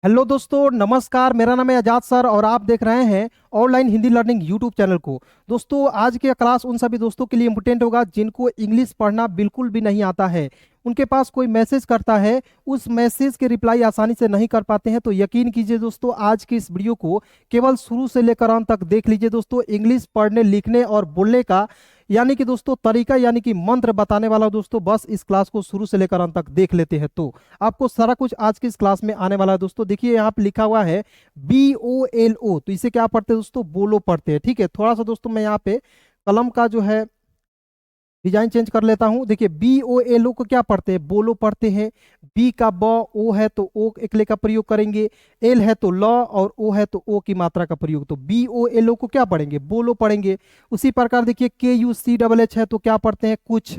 Hello दोस्तों, नमस्कार। मेरा नाम है आजाद सर और आप देख रहे हैं online Hindi learning YouTube channel को। दोस्तों, आज की क्लास उन सभी दोस्तों के लिए इम्पोर्टेंट होगा जिनको इंग्लिश पढ़ना बिल्कुल भी नहीं आता है। उनके पास कोई मैसेज करता है, उस मैसेज के रिप्लाई आसानी से नहीं कर पाते हैं, तो यकीन कीजिए दोस्तों, आज की इस वीडियो को केवल शुरू से लेकर अंत तक देख लीजिए। दोस्तों, इंग्लिश पढ़ने लिखने और बोलने का यानी कि दोस्तों तरीका यानी कि मंत्र बताने वाला दोस्तों, बस इस क्लास को शुरू से लेकर अंत तक देख लेते हैं तो आपको सारा कुछ आज की इस क्लास में आने वाला है। दोस्तों देखिए, यहाँ पे लिखा हुआ है BOLO, तो इसे क्या पढ़ते हैं दोस्तों? बोलो पढ़ते हैं। ठीक है, थोड़ा सा दोस्तों मैं यहाँ पे कलम का जो है डिजाइन चेंज कर लेता हूं। देखिए, BOLO को क्या पढ़ते हैं? बोलो पढ़ते हैं। बी का ब, ओ है तो ओ एकले का प्रयोग करेंगे, एल है तो ल और ओ है तो ओ की मात्रा का प्रयोग। तो BOLO को क्या पढ़ेंगे? बोलो पढ़ेंगे। उसी प्रकार देखिए, KUCHH है तो क्या पढ़ते हैं? कुछ।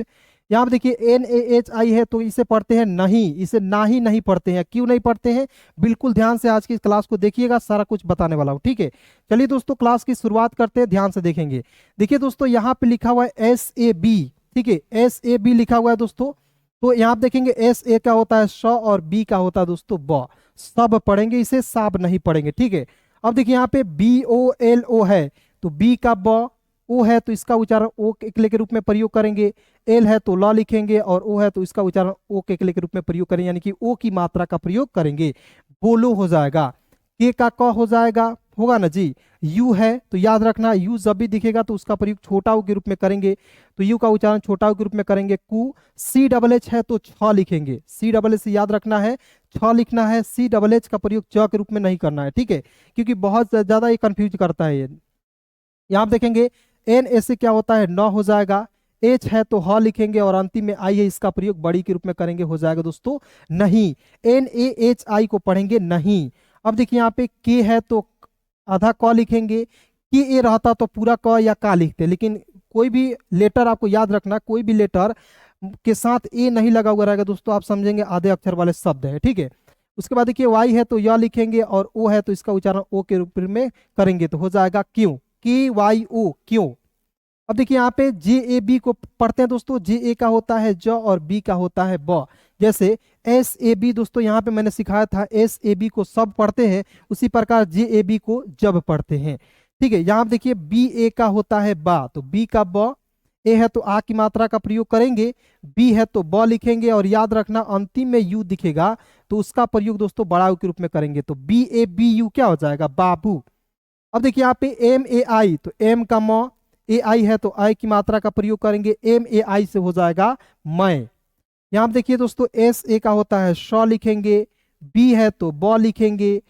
यहाँ पे देखिए NAHI है तो इसे पढ़ते हैं नहीं, इसे ना ही नहीं पढ़ते हैं। क्यों नहीं पढ़ते हैं? बिल्कुल ध्यान से आज की इस क्लास को देखिएगा, सारा कुछ बताने वाला हूँ। ठीक है, चलिए दोस्तों क्लास की शुरुआत करते हैं, ध्यान से देखेंगे। देखिए दोस्तों, यहाँ पे लिखा हुआ है SAB। ठीक है, SAB लिखा हुआ है दोस्तों। तो यहाँ पे देखेंगे SA का होता है श और B का होता है दोस्तों ब। सब पढ़ेंगे इसे, साब नहीं पढ़ेंगे। ठीक है, अब देखिए यहाँ पे BOLO है तो B का ब, ओ है तो इसका उच्चारण ओ केकले के रूप में प्रयोग करेंगे, एल है तो ल लिखेंगे और ओ है तो इसका उच्चारण ओ केकले के रूप में प्रयोग करेंगे, यानी कि ओ की मात्रा का प्रयोग करेंगे। बोलो हो जाएगा। के का क हो जाएगा, होगा ना जी। यू है तो याद रखना, यू जब भी दिखेगा तो उसका प्रयोग छोटा ऊ के रूप में करेंगे, तो यू का उच्चारण छोटा ऊ के रूप में करेंगे। कु। CHH है तो छ लिखेंगे, CHH याद रखना है, छ लिखना है। CHH का प्रयोग च के रूप में नहीं करना है। ठीक है, क्योंकि बहुत ज्यादा ये कंफ्यूज करता है ये। यहाँ पे देखेंगे NA से क्या होता है? न हो जाएगा। H है तो ह लिखेंगे और अंतिम में I है, इसका प्रयोग बड़ी के रूप में करेंगे, हो जाएगा दोस्तों नहीं। NAHI को पढ़ेंगे नहीं। अब देखिए यहाँ पे K है तो आधा क लिखेंगे, KA रहता तो पूरा क या का लिखते, लेकिन कोई भी लेटर आपको याद रखना, कोई भी लेटर के साथ ए नहीं लगा हुआ रहेगा दोस्तों, आप समझेंगे आधे अक्षर वाले शब्द है। ठीक है, उसके बाद देखिए Y है तो य लिखेंगे और O है तो इसका उच्चारण ओ के रूप में करेंगे, तो हो जाएगा क्यों, KYO, क्यों। अब देखिए यहाँ पे JAB को पढ़ते हैं दोस्तों। JA का होता है ज और B का होता है ब। जैसे SAB दोस्तों, यहाँ पे मैंने सिखाया था SAB को सब पढ़ते हैं, उसी प्रकार JAB को जब पढ़ते हैं। ठीक है, यहाँ पे देखिए BA का होता है बा, तो B का ब, ए है तो आ की मात्रा का प्रयोग करेंगे, बी है तो ब लिखेंगे और याद रखना अंतिम में यू दिखेगा तो उसका प्रयोग दोस्तों बड़ा U के रूप में करेंगे, तो BABU क्या हो जाएगा? बाबू। अब देखिए यहाँ पे MAI, तो M का म, AI है तो आई की मात्रा का प्रयोग करेंगे, MAI से हो जाएगा मैं। यहाँ पे देखिए दोस्तों SA का होता है श लिखेंगे, B है तो ब लिखेंगे,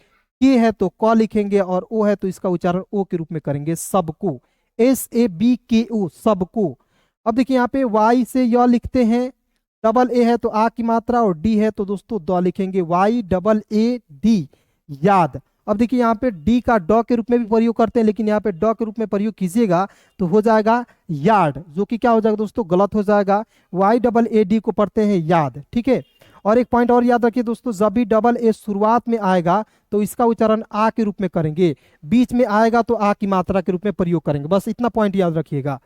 K है तो क लिखेंगे और O है तो इसका उच्चारण O के रूप में करेंगे, सबको। SABKO, सबको। अब देखिए यहाँ पे Y से य लिखते हैं, डबल ए है तो आ की मात्रा और डी है तो दोस्तों द लिखेंगे, YAAD, याद। अब देखिए यहाँ पे डी का ड के रूप में भी प्रयोग करते हैं, लेकिन यहाँ पे ड के रूप में प्रयोग कीजिएगा तो हो जाएगा यार्ड, जो कि क्या हो जाएगा दोस्तों? गलत हो जाएगा। YAAD को पढ़ते हैं याद। ठीक है, और एक पॉइंट और याद रखिए दोस्तों, जब भी डबल ए शुरुआत में आएगा तो इसका उच्चारण आ के रूप में करेंगे, बीच में आएगा तो आ की मात्रा के रूप में प्रयोग करेंगे, बस इतना पॉइंट याद रखिएगा।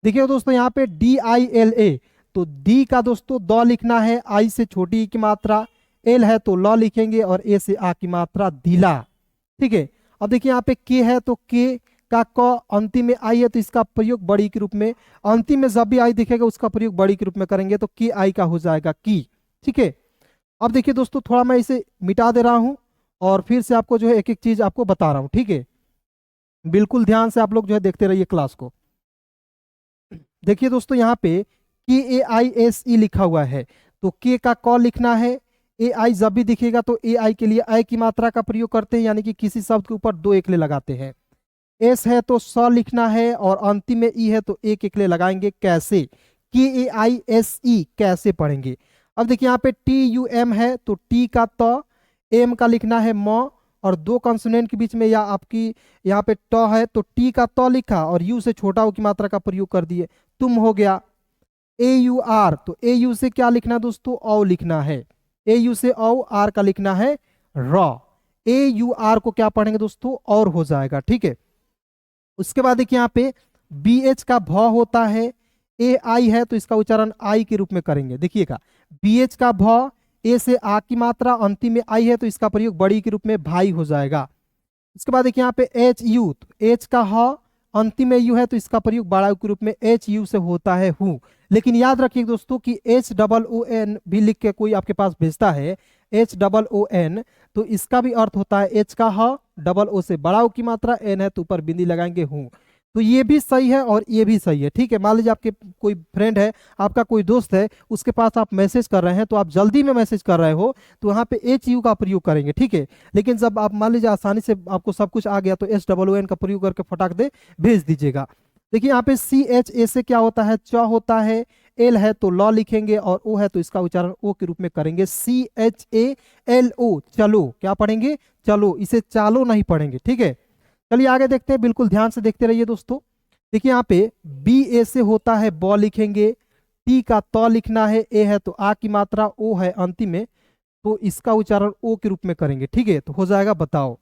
देखिए दोस्तों यहाँ पे DILA, तो डी का दोस्तों द लिखना है, आई से छोटी ई की मात्रा, एल है तो ल लिखेंगे और ए से आ की मात्रा, दिला। ठीक है, अब देखिए यहाँ पे के है तो के का क, अंतिम में आई है तो इसका प्रयोग बड़ी के रूप में, अंतिम में जब भी आई दिखेगा उसका प्रयोग बड़ी के रूप में करेंगे, तो के आई का हो जाएगा की। ठीक है, अब देखिए दोस्तों थोड़ा मैं इसे मिटा दे रहा हूं और फिर से आपको जो है एक एक चीज आपको बता रहा हूं। ठीक है, बिल्कुल ध्यान से आप लोग जो है देखते रहिए क्लास को। देखिए दोस्तों यहाँ पे KAISE लिखा हुआ है, तो के का क लिखना है, AI जब भी दिखेगा तो AI के लिए आई की मात्रा का प्रयोग करते हैं, यानी कि किसी शब्द के ऊपर दो एकले लगाते हैं। एस है तो स लिखना है और अंतिम में ई है तो एक एकले लगाएंगे, कैसे? KAISE, कैसे पढ़ेंगे। अब देखिए यहाँ पे TUM है तो टी का त, एम का लिखना है म और दो कंसोनेंट के बीच में या आपकी यहाँ पे ट है तो टी का त लिखा और यू से छोटा ऊ की मात्रा का प्रयोग कर दिए, तुम हो गया। AUR, तो AU से क्या लिखना दोस्तों? औ लिखना है, AU से औ, आर का लिखना है र। AUR को क्या पढ़ेंगे दोस्तों? और हो जाएगा। ठीक है, उसके बाद देखिए यहाँ पे BH का भ होता है, AI है तो इसका उच्चारण आई के रूप में करेंगे। देखिएगा BH का भ, ए से आ की मात्रा, अंतिम में आई है तो इसका प्रयोग बड़ी के रूप में भाई हो जाएगा। इसके बाद देखिए यहाँ पे एच यू, तो एच का ह, अंतिम में यू है तो इसका प्रयोग बड़ा के रूप में एच यू से होता है हूँ। लेकिन याद रखिए दोस्तों कि एच डबल ओ एन भी लिख के कोई आपके पास भेजता है, एच डबल ओ एन, तो इसका भी अर्थ होता है एच का ह, डबल ओ से बड़ा ओ की मात्रा, एन है तो ऊपर बिंदी लगाएंगे हूँ। तो ये भी सही है और ये भी सही है, ठीक है। मान लीजिए आपके कोई फ्रेंड है, आपका कोई दोस्त है, उसके पास आप मैसेज कर रहे हैं, तो आप जल्दी में मैसेज कर रहे हो तो वहाँ पे एच यू का प्रयोग करेंगे, ठीक है। लेकिन जब आप मान लीजिए आसानी से आपको सब कुछ आ गया तो एच डबल ओ एन का प्रयोग करके फटाक दे भेज दीजिएगा। देखिए यहाँ पे सी एच ए से क्या होता है, च होता है, एल है तो लॉ लिखेंगे और ओ है तो इसका उच्चारण ओ के रूप में करेंगे, C H A L O, चलो। क्या पढ़ेंगे, चलो, इसे चालो नहीं पढ़ेंगे, ठीक है। चलिए आगे देखते हैं, बिल्कुल ध्यान से देखते रहिए दोस्तों। देखिए यहाँ पे बी ए से होता है ब लिखेंगे, टी का त लिखना है, ए है तो आ की मात्रा, ओ है अंतिम में तो इसका उच्चारण ओ के रूप में करेंगे, ठीक है। तो हो जाएगा बताओ।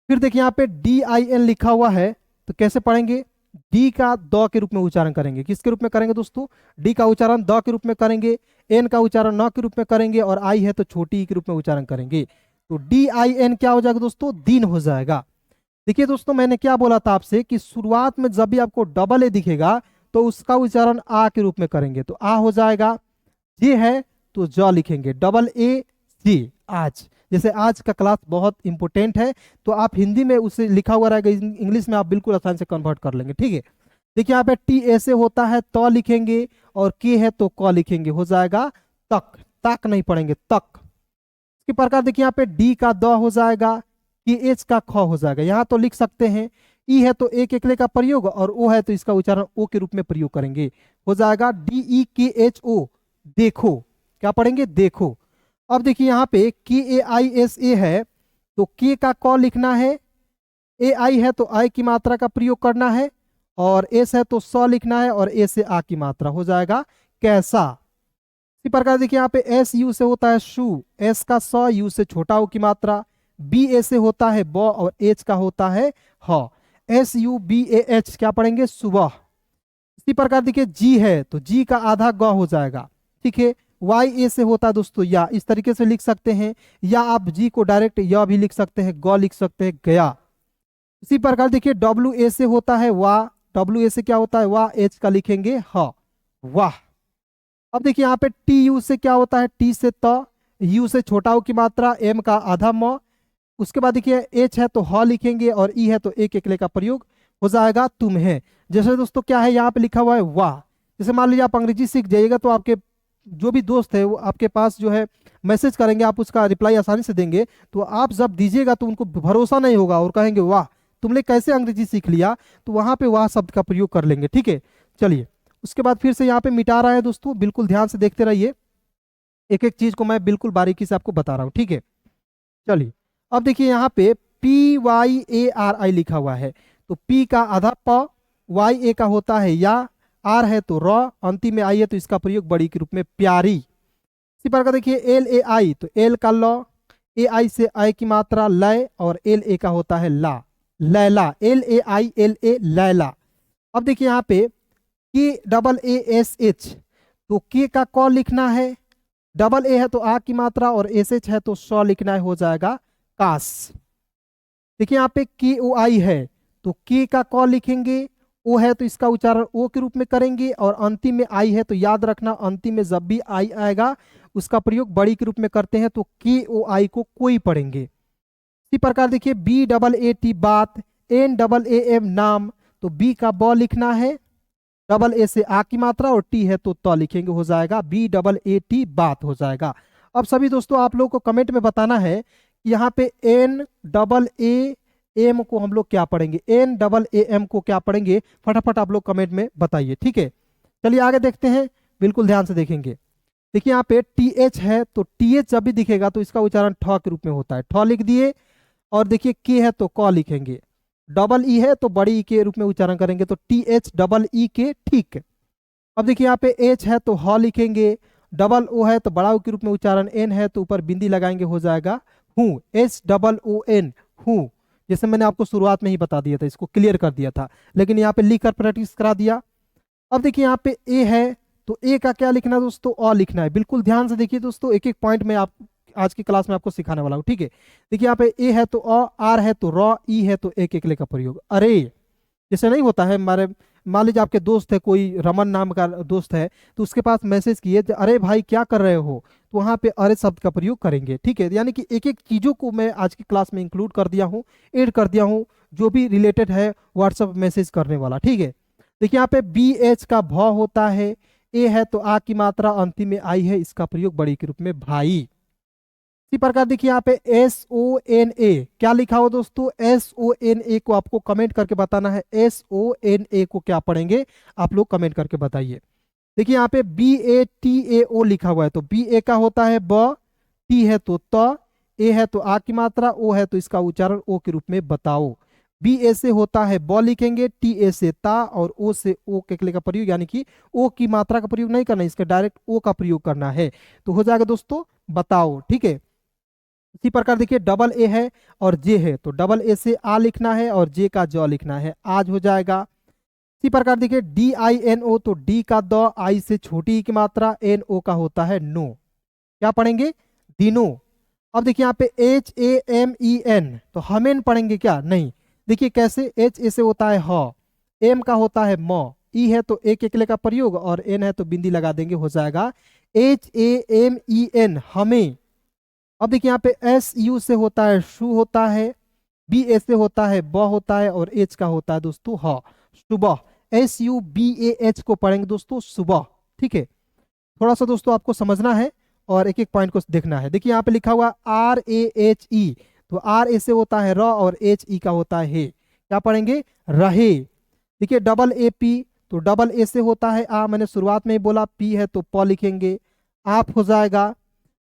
फिर देखिए यहाँ पे डी आई एन लिखा हुआ है, तो कैसे पढ़ेंगे, डी का द के रूप में उच्चारण करेंगे। किसके रूप में करेंगे दोस्तों, डी का उच्चारण द के रूप में करेंगे, एन का उच्चारण न के रूप में करेंगे और आई है तो छोटी ई के रूप में उच्चारण करेंगे। तो डी आई एन क्या हो जाएगा दोस्तों, दिन हो जाएगा। देखिए दोस्तों मैंने क्या बोला था आपसे कि शुरुआत में जब भी आपको डबल ए दिखेगा तो उसका उच्चारण आ के रूप में करेंगे, तो आ हो जाएगा। जे है तो ज लिखेंगे, डबल ए जे, आज। जैसे आज का क्लास बहुत इंपॉर्टेंट है तो आप हिंदी में उसे लिखा हुआ रहेगा, इंग्लिश में आप बिल्कुल आसानी से कन्वर्ट कर लेंगे, ठीक है। देखिए यहाँ पे टी ऐसे होता है तो लिखेंगे और के है तो क लिखेंगे, हो जाएगा तक, तक नहीं पढ़ेंगे, तक। इसके प्रकार देखिए यहाँ पे डी का द हो जाएगा, के एच का ख हो जाएगा। यहाँ तो लिख सकते हैं ई है तो एक एकले का प्रयोग और ओ है तो इसका उच्चारण ओ के रूप में प्रयोग करेंगे, हो जाएगा डी ई के एच ओ, देखो। क्या पढ़ेंगे, देखो। अब देखिए यहाँ पे के ए आई एस ए है तो के का क लिखना है, ए आई है तो आई की मात्रा का प्रयोग करना है और एस है तो स लिखना है और ए से आ की मात्रा, हो जाएगा कैसा। इसी प्रकार देखिए यहाँ पे एस यू से होता है शू, एस का स, यू से छोटा ओ की मात्रा, बी ए से होता है ब और एच का होता है ह, S U B A H, क्या पढ़ेंगे, सुबह। इसी प्रकार देखिए जी है तो जी का आधा ग हो जाएगा, ठीक है। वाई ए से होता है दोस्तों या, इस तरीके से लिख सकते हैं, या आप जी को डायरेक्ट या भी लिख सकते हैं, ग लिख सकते हैं, गया। इसी प्रकार देखिए डब्ल्यू ए से होता है वाह, डब्ल्यू ए से क्या होता है वाह, एच का लिखेंगे ह, वाह। अब देखिए यहाँ पे टी यू से क्या होता है, टी से त, यू से छोटा ओ की मात्रा, एम का आधा म। उसके बाद देखिए एच है तो ह लिखेंगे और ई है तो एक एकले का प्रयोग, हो जाएगा तुम्हें। जैसे दोस्तों क्या है यहाँ पे लिखा हुआ है वाह। जैसे मान लीजिए आप अंग्रेजी सीख जाइएगा तो आपके जो भी दोस्त है वो आपके पास जो है मैसेज करेंगे, आप उसका रिप्लाई आसानी से देंगे, तो आप जब दीजिएगा तो उनको भरोसा नहीं होगा और कहेंगे वाह तुमने कैसे अंग्रेजी सीख लिया, तो वहां पे वाह शब्द का प्रयोग कर लेंगे, ठीक है। चलिए उसके बाद फिर से यहाँ पे मिटा रहा है दोस्तों, बिल्कुल ध्यान से देखते रहिए, एक एक चीज को मैं बिल्कुल बारीकी से आपको बता रहा हूँ, ठीक है। चलिए अब देखिए यहाँ पे P Y A R I लिखा हुआ है, तो पी का आधा प, वाई ए का होता है या, आर है तो र, अंतिम में आई है तो इसका प्रयोग बड़ी के रूप में प्यारी। इसी प्रकार देखिए एल ए आई तो एल का ल, ए आई से आई की मात्रा लय और एल ए का होता है ला, Laila, L A I L A Laila. अब देखिए यहाँ पे के डबल ए एस एच, तो के का क लिखना है, डबल ए है तो आ की मात्रा और एस एच है तो स लिखना है, हो जाएगा काश। देखिए यहाँ पे के ओ आई है तो के का क लिखेंगे, ओ है तो इसका उच्चारण ओ के रूप में करेंगे और अंतिम में आई है तो याद रखना अंतिम में जब भी आई आएगा उसका प्रयोग बड़ी के रूप में करते हैं, तो के ओ आई को कोई पढ़ेंगे। इसी प्रकार देखिए बी डबल ए टी बात, एन डबल ए एम नाम, तो बी का ब लिखना है, डबल ए से आ की मात्रा और टी है तो त लिखेंगे, हो जाएगा बी डबल ए टी बात, हो जाएगा। अब सभी दोस्तों आप लोगों को कमेंट में बताना है कि यहाँ पे एन डबल ए एम को हम लोग क्या पढ़ेंगे, एन डबल ए एम को क्या पढ़ेंगे, फटाफट आप लोग कमेंट में बताइए, ठीक है। चलिए आगे देखते हैं, बिल्कुल ध्यान से देखेंगे। देखिए यहाँ पे टी एच है तो टी एच जब भी दिखेगा तो इसका उच्चारण ठ के रूप में होता है, ठ लिख दिए। और देखिए के है तो क लिखेंगे, डबल ई है तो बड़ी ई के रूप में उच्चारण करेंगे, तो टी एच डबल ई के, ठीक। अब देखिए यहाँ पे एच है तो ह लिखेंगे, डबल ओ है तो बड़ा ओ के रूप में उच्चारण, एन है तो ऊपर बिंदी लगाएंगे, हो जाएगा हूँ, एच डबल ओ एन, हूँ। जैसे मैंने आपको शुरुआत में ही बता दिया था, इसको क्लियर कर दिया था, लेकिन यहाँ पे लिख कर प्रैक्टिस करा दिया। अब देखिए यहाँ पे ए है तो ए का क्या लिखना है दोस्तों, अ लिखना है। बिल्कुल ध्यान से देखिए दोस्तों, एक एक पॉइंट में आप आज की क्लास में आपको सिखाने वाला हूँ, ठीक है। देखिए यहाँ पे ए है तो अ, आर है तो र, ई है तो एक एकले का प्रयोग। अरे जैसे नहीं होता है हमारे, मान लीजिए आपके दोस्त है, कोई रमन नाम का दोस्त है, तो उसके पास मैसेज किए अरे भाई क्या कर रहे हो, तो वहां पे अरे शब्द का प्रयोग करेंगे, ठीक है। यानी कि एक एक चीजों को मैं आज की क्लास में इंक्लूड कर दिया हूँ, ऐड कर दिया हूँ, जो भी रिलेटेड है व्हाट्सएप मैसेज करने वाला, ठीक है। देखिए यहाँ पे बी एच का भ होता है, ए है तो आ की मात्रा अंतिम में आई है, इसका प्रयोग बड़ी के रूप में भाई। इसी प्रकार देखिए यहाँ पे एस ओ एन ए क्या लिखा हो दोस्तों, एस ओ एन ए को आपको कमेंट करके बताना है, एस ओ एन ए को क्या पढ़ेंगे आप लोग कमेंट करके बताइए। देखिए यहाँ पे बी ए टी ए ओ लिखा हुआ है, तो बी ए का होता है ब, टी है तो त, ए है तो आ की मात्रा, ओ है तो इसका उच्चारण ओ के रूप में बताओ। बी ए से होता है ब लिखेंगे, टी ए से ता, और ओ से ओ के का प्रयोग, यानी कि ओ की मात्रा का प्रयोग नहीं करना, इसका डायरेक्ट ओ का प्रयोग करना है, तो हो जाएगा दोस्तों बताओ, ठीक है। इसी प्रकार देखिए डबल ए है और जे है, तो डबल ए से आ लिखना है और जे का ज लिखना है, आज हो जाएगा। इसी प्रकार देखिए डी आई एन ओ, तो डी का द, आई से छोटी की मात्रा, एन ओ का होता है नो, क्या पढ़ेंगे दिनो। अब देखिए यहाँ पे H A M E N, तो हमेन पढ़ेंगे क्या, नहीं। देखिए कैसे, एच ए से होता है ह, एम का होता है म, ई है तो एक एकले का प्रयोग, और एन है तो बिंदी लगा देंगे, हो जाएगा H A M E N हमें। अब देखिए यहाँ पे एस यू से होता है शु होता है, बी ए से होता है ब होता है, और एच का होता है दोस्तों ह, सुबह। S U B A H को पढ़ेंगे दोस्तों सुबह, ठीक है। थोड़ा सा दोस्तों आपको समझना है और एक एक पॉइंट को देखना है। देखिए यहाँ पे लिखा हुआ आर ए एच ई, तो आर ए से होता है र, और एच ई का होता है हे, क्या पढ़ेंगे रहे। देखिए डबल ए पी, तो डबल ए से होता है आ, मैंने शुरुआत में ही बोला, पी है तो प लिखेंगे, आप हो जाएगा।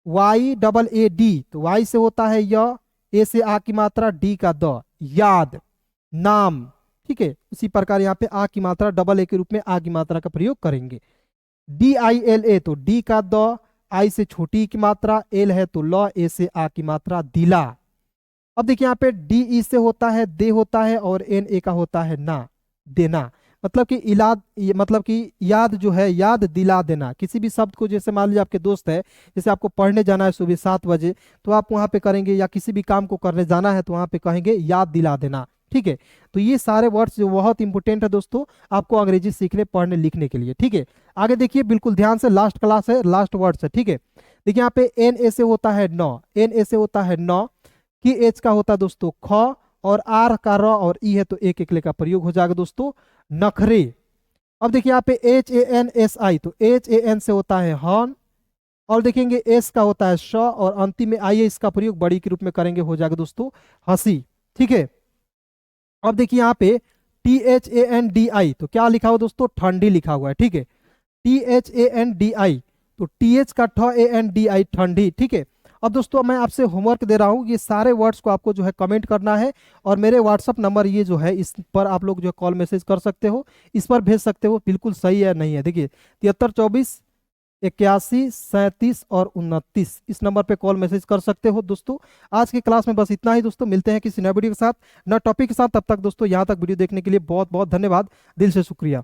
वाई डबल ए डी, तो वाई से होता है य, ए से आ की मात्रा, डी का द, याद नाम, ठीक है। इसी प्रकार यहाँ पे आ की मात्रा डबल ए के रूप में आ की मात्रा का प्रयोग करेंगे। डी आई एल ए, तो डी का द, आई से छोटी की मात्रा, एल है तो ल, ए से आ की मात्रा दिला। अब देखिए यहाँ पे डी ई से होता है दे होता है, और एन ए का होता है ना, देना। मतलब कि इलाद, मतलब कि याद जो है, याद दिला देना किसी भी शब्द को। जैसे मान लीजिए आपके दोस्त है, जैसे आपको पढ़ने जाना है सुबह 7 बजे, तो आप वहाँ पे करेंगे, या किसी भी काम को करने जाना है तो वहाँ पे कहेंगे याद दिला देना, ठीक है। तो ये सारे वर्ड्स जो बहुत इंपॉर्टेंट है दोस्तों आपको अंग्रेजी सीखने पढ़ने लिखने के लिए, ठीक है। आगे देखिए बिल्कुल ध्यान से, लास्ट क्लास है, लास्ट वर्ड्स है, ठीक है। देखिए यहाँ पे एन ए से होता है नौ, एन ए से होता है नौ, की एच का होता है दोस्तों ख, और आर का र, और ई है तो एक एकले का प्रयोग हो जाएगा दोस्तों नखरे। अब देखिए यहाँ पे H A N S I, तो एच ए एन से होता है हॉर्न, और देखेंगे एस का होता है श, और अंतिम में आई है, इसका प्रयोग बड़ी के रूप में करेंगे, हो जाएगा दोस्तों हंसी, ठीक है। अब देखिए यहाँ पे T H A N D I, तो क्या लिखा हुआ दोस्तों ठंडी लिखा हुआ है, ठीक है। T H A N D I, तो टी एच का ठ ए एन डी आई ठंडी, ठीक है। अब दोस्तों मैं आपसे होमवर्क दे रहा हूँ, ये सारे वर्ड्स को आपको जो है कमेंट करना है, और मेरे व्हाट्सअप नंबर ये जो है इस पर आप लोग जो है कॉल मैसेज कर सकते हो, इस पर भेज सकते हो, बिल्कुल सही है नहीं है। देखिए 73 24 81 37 और 29, इस नंबर पे कॉल मैसेज कर सकते हो दोस्तों। आज की क्लास में बस इतना ही दोस्तों, मिलते हैं किसी नए वीडियो के साथ, नए टॉपिक के साथ। तब तक दोस्तों यहाँ तक वीडियो देखने के लिए बहुत बहुत धन्यवाद, दिल से शुक्रिया।